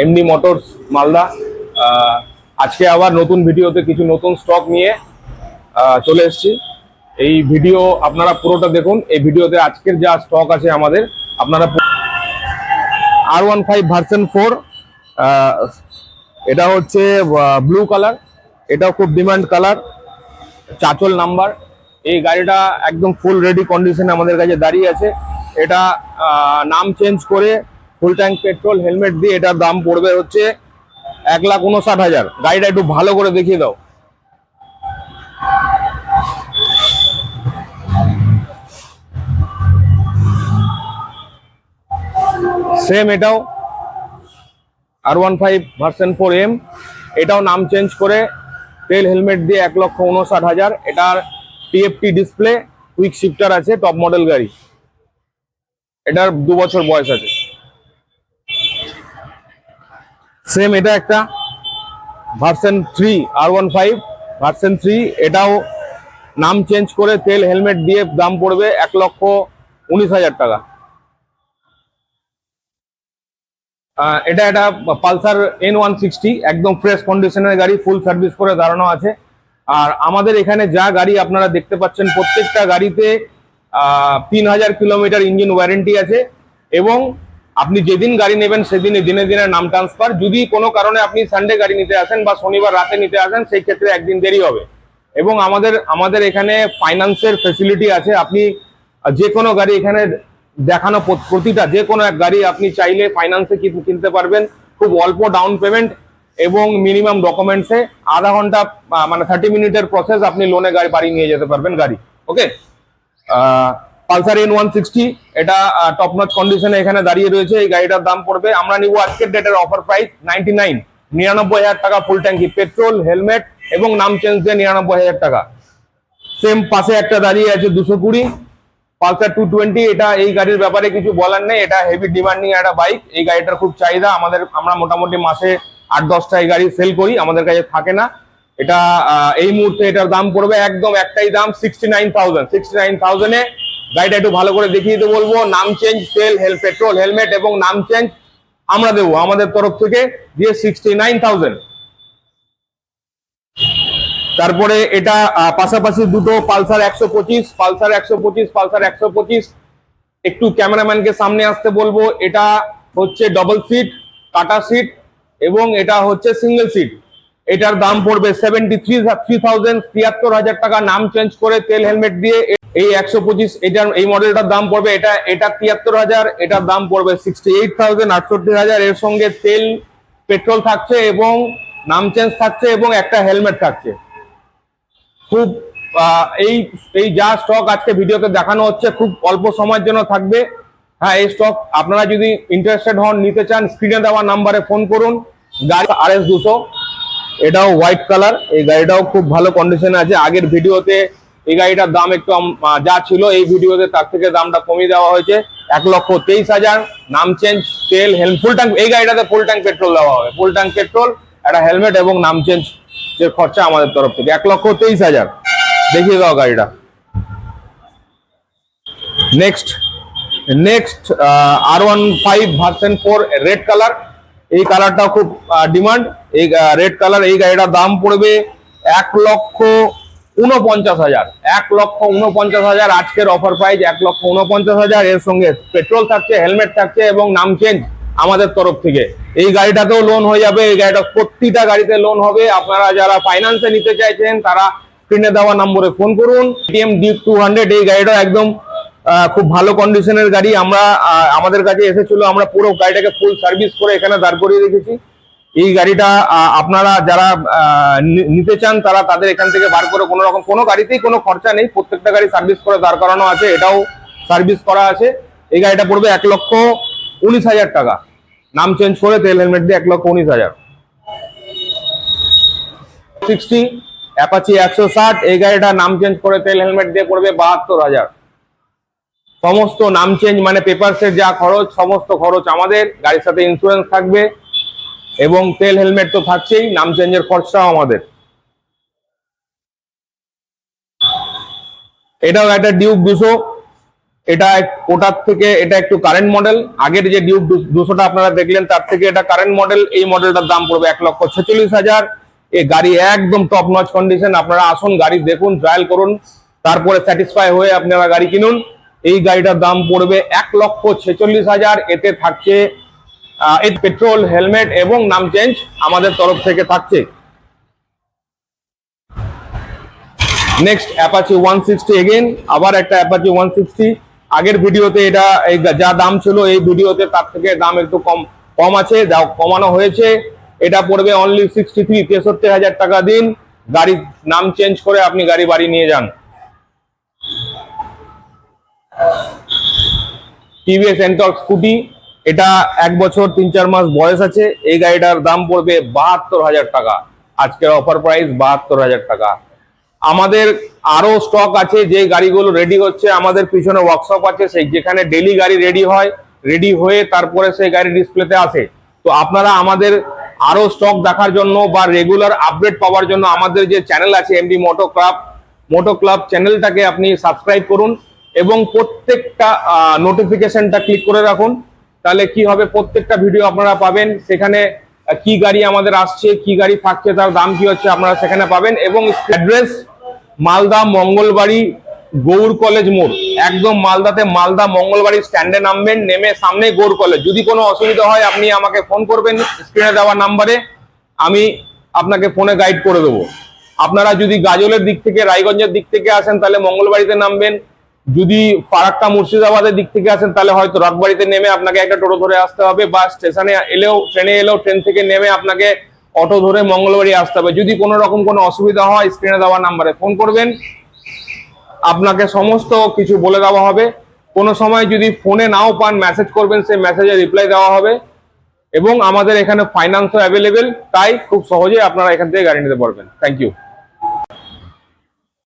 MD motors Malda. আজকে আবার নতুন ভিডিওতে কিছু নতুন স্টক নিয়ে চলে এসেছি। এই ভিডিও আপনারা পুরোটা দেখুন। এই ভিডিওতে আজকের যা স্টক আছে আমাদের, আপনারা R15 ভার্সন 4, এটা হচ্ছে ব্লু কালার, এটাও খুব ডিমান্ড কালার, চাচল নাম্বার। এই গাড়িটা একদম ফুল রেডি কন্ডিশনে আমাদের কাছে দাঁড়িয়ে আছে। এটা নাম চেঞ্জ করে ফুল ট্যাঙ্ক পেট্রোল হেলমেট দিয়ে এটার দাম পড়বে হচ্ছে 1,59,000। গাড়িটা একটু ভালো করে দেখিয়ে দাও। সেম এটাও R15 ভার্সন 4M, এটাও নাম চেঞ্জ করে তেল হেলমেট দিয়ে 1,59,000। এটার TFT ডিসপ্লে, কুইক শিফটার আছে, টপ মডেল গাড়ি। এটার 2 বছর বয়স আছে। সেম এটা একটা ভার্সন 3 R15 ভার্সন 3, এটাও নাম চেঞ্জ করে তেল হেলমেট দিয়ে দাম পড়বে 1,19,000 টাকা। এটা একটা পালসার N160, একদম ফ্রেশ কন্ডিশনের গাড়ি, ফুল সার্ভিস করে দাঁড়ানো আছে। আর আমাদের এখানে যা গাড়ি আপনারা দেখতে পাচ্ছেন, প্রত্যেকটা গাড়িতে 3,000 কিলোমিটার ইঞ্জিন ওয়ারেন্টি আছে। এবং আপনি যেদিন গাড়ি নেবেন সেদিনে দিনে দিনে নাম ট্রান্সফার। যদি কোনো কারণে আপনি সানডে গাড়ি নিতে আসেন বা শনিবার রাতে নিতে আসেন, সেই ক্ষেত্রে একদিন দেরি হবে। এবং আমাদের এখানে ফাইন্যান্সের ফেসিলিটি আছে। আপনি যে কোনো গাড়ি এখানে দেখানো প্রতিটা যে কোনো এক গাড়ি আপনি চাইলে ফাইন্যান্সে কিনতে পারবেন, খুব অল্প ডাউন পেমেন্ট এবং মিনিমাম ডকুমেন্টসে। আধা ঘন্টা মানে 30 মিনিটের প্রসেস, আপনি লোনে গাড়ি বাড়ি নিয়ে যেতে পারবেন গাড়ি। ওকে, পালসার N160, এটা টপ নচ কন্ডিশনে এখানে দাঁড়িয়ে রয়েছে। এই গাড়িটার দাম পড়বে, আমরা নিব আজকের ডেটের অফার প্রাইস 99,000 টাকা ফুল ট্যাঙ্কি পেট্রোল হেলমেট এবং নাম চেঞ্জ দিয়ে 99,000 টাকা। সেম পাশে একটা দাঁড়িয়ে আছে 220 পালসার 220। এটা এই গাড়ির ব্যাপারে কিছু বলার নেই, এটা হেভি ডিমান্ডিং একটা বাইক। এই গাড়িটার খুব চাহিদা। আমরা মোটামুটি মাসে 8-10টা এই গাড়ি সেল করি, আমাদের কাছে থাকে না। এটা এই মুহূর্তে এটার দাম পড়বে একদম একটাই দাম, 69,000। 69,000-এ গাড়িটা একটু ভালো করে দেখিয়ে দিতে বলবো। নাম চেঞ্জ, তেল পেট্রোল হেলমেট এবং নাম চেঞ্জ আমরা দেবো আমাদের তরফ থেকে, দিয়ে 69,000। তারপরে এটা পাশাপাশি দুটো পালসার 125 একটু ক্যামেরাম্যানকে সামনে আসতে বলবো। এটা হচ্ছে ডবল সিট, কাটা সিট, এবং এটা হচ্ছে সিঙ্গেল সিট। এটার দাম পড়বে 73,000 টাকা, নাম চেঞ্জ করে তেল হেলমেট দিয়ে। এই 125 এটার এই মডেলটার দাম পড়বে, এটা 73,000, এটার দাম পড়বে 68,000, 68,000। এর সঙ্গে তেল পেট্রোল থাকছে এবং নাম চেঞ্জ থাকছে এবং একটা হেলমেট থাকছে। খুব এই যা স্টক আজকে ভিডিওতে দেখানো হচ্ছে খুব অল্প সময়ের জন্য থাকবে। হ্যাঁ, এই স্টক আপনারা যদি ইন্টারেস্টেড হন, নিতে চান, স্ক্রিনে দেওয়া নাম্বারে ফোন করুন। গাড়ি RS200, এটাও হোয়াইট কালার। এই গাড়িটাও খুব ভালো কন্ডিশনে আছে। আগের ভিডিওতে এই গাড়িটার দাম একটু যা ছিল, এই ভিডিওতে তার থেকে দামটা কমিয়ে দেওয়া হয়েছে। 1,23,000, নাম চেঞ্জ, তেল ফুল ট্যাঙ্ক। এই গাড়িটাতে ফুল ট্যাঙ্ক পেট্রোল দেওয়া হবে, ফুল ট্যাঙ্ক পেট্রোল, একটা হেলমেট এবং নাম চেঞ্জ যে খরচা আমাদের তরফ থেকে। 1,23,000। দেখিয়ে দাও গাড়িটা। Next R15 version 4 red colour. এই কালারটাও খুব ডিমান্ড। এই রেড কালার, এই গাড়িটার দাম পড়বে 1,49,000। 1,49,000 আজকের অফার প্রাইস, 1,49,000। এর সঙ্গে পেট্রোল থাকছে, হেলমেট থাকছে এবং নাম চেঞ্জ আমাদের তরফ থেকে। এই গাড়িটাতেও লোন হয়ে যাবে। এই গাড়িটা প্রতিটা গাড়িতে লোন হবে। আপনারা যারা ফাইন্যান্সে নিতে চাইছেন তারা স্ক্রিনে দেওয়া নম্বরে ফোন করুন। KTM Duke 200, এই গাড়িটা একদম খুব ভালো কন্ডিশনের গাড়ি। আমাদের কাছে এসেছিল, আমরা পুরো গাড়িটাকে ফুল সার্ভিস করে এখানে দাঁড় করিয়ে রেখেছি। এই গাড়িটা আপনারা যারা নিতে চান তারা তাদের এখান থেকে বার করে, কোনো গাড়িতেই কোনো খরচা নেই, প্রত্যেকটা গাড়ি সার্ভিস করে দাঁড় করানো আছে। এটাও সার্ভিস করা আছে। এই গাড়িটা পড়বে 1,19,000 টাকা, নাম চেঞ্জ করে তেল হেলমেট দিয়ে 1,19,000। 60 অ্যাপাচি 160, এই গাড়িটা নাম চেঞ্জ করে তেল হেলমেট দিয়ে পড়বে 72,000। সমস্ত নাম চেঞ্জ মানে পেপারসের যা খরচ, সমস্ত খরচ আমাদের। গাড়ির সাথে ইন্স্যুরেন্স থাকবে এবং তেল হেলমেট তো থাকছেই, নাম চেঞ্জের খরচাও আমাদের। এটাও একটা ডিউক 200, এটা ওটার থেকে এটা একটু কারেন্ট মডেল। আগের যে ডিউক 200টা আপনারা দেখলেন তার থেকে এটা কারেন্ট মডেল। এই মডেলটার দাম পড়বে 1,46,000। এই গাড়ি একদম টপ নচ কন্ডিশন। আপনারা আসুন, গাড়ি দেখুন, ট্রায়াল করুন, তারপরে স্যাটিসফাই হয়ে আপনারা গাড়ি কিনুন। এই গাড়িটার দাম পড়বে 1,46,000। এতে থাকছে পেট্রোল, হেলমেট এবং নাম চেঞ্জ আমাদের তরফ থেকে থাকছে। নেক্সট অ্যাপাচি 160, এগেন আবার একটা অ্যাপাচি 160। আগের ভিডিওতে এটা যা দাম ছিল এই ভিডিওতে তার থেকে দাম একটু কম আছে, যা কমানো হয়েছে। এটা পড়বে অনলি 63,হাজার টাকা দিন, গাড়ির নাম চেঞ্জ করে আপনি গাড়ি বাড়ি নিয়ে যান। টিভিএস এন্টর্ক স্কুটি, এটা 1 বছর 3-4 মাস বয়স আছে। এই গাড়িটার দাম পড়বে 72,000 টাকা। আজকের অফার প্রাইস 72,000 টাকা। আমাদের আরো স্টক আছে, যে গাড়িগুলো রেডি হচ্ছে। আমাদের পিছনে ওয়ার্কশপ আছে, সেই যেখানে ডেইলি গাড়ি রেডি হয়, রেডি হয়ে তারপরে সেই গাড়ি ডিসপ্লেতে আসে। তো আপনারা আমাদের আরো স্টক দেখার জন্য বা রেগুলার আপডেট পাওয়ার জন্য আমাদের যে চ্যানেল আছে এমডি মোটো ক্লাব চ্যানেলটাকে আপনি সাবস্ক্রাইব করুন এবং প্রত্যেকটা নোটিফিকেশনটা ক্লিক করে রাখুন। তাহলে কি হবে, প্রত্যেকটা ভিডিও আপনারা পাবেন। সেখানে কি গাড়ি আমাদের আসছে, কি গাড়ি থাকছে, তার দাম কি হচ্ছে আপনারা সেখানে পাবেন। এবং অ্যাড্রেস মালদা মঙ্গলবাড়ি গৌর কলেজ মোড়, একদম মালদাতে মালদা মঙ্গলবাড়ি স্ট্যান্ডে নামবেন, নেমে সামনে গৌর কলেজ। যদি কোনো অসুবিধা হয় আপনি আমাকে ফোন করবেন স্ক্রিনে দেওয়া নাম্বারে, আমি আপনাকে ফোনে গাইড করে দেবো। আপনারা যদি গাজলের দিক থেকে, রায়গঞ্জের দিক থেকে আসেন তাহলে মঙ্গলবাড়িতে নামবেন। যদি ফারাক্কা মুর্শিদাবাদের দিক থেকে আসেন তাহলে হয়তো রথবাড়িতে নেমে আপনাকে একটা টোটো ধরে আসতে হবে, বা স্টেশনে এলেও, ট্রেনে এলেও ট্রেন থেকে নেমে আপনাকে অটো ধরে মঙ্গলবাড়ি আসতে হবে। যদি কোনো রকম কোনো অসুবিধা হয় স্ক্রিনে দেওয়া নাম্বারে ফোন করবেন, আপনাকে সমস্ত কিছু বলে দেওয়া হবে। কোনো সময় যদি ফোনে নাও পান মেসেজ করবেন, সেই মেসেজে রিপ্লাই দেওয়া হবে। এবং আমাদের এখানে ফাইন্যান্সও অ্যাভেলেবেল, তাই খুব সহজে আপনারা এখান থেকে গাড়ি নিতে পারবেন। Thank you.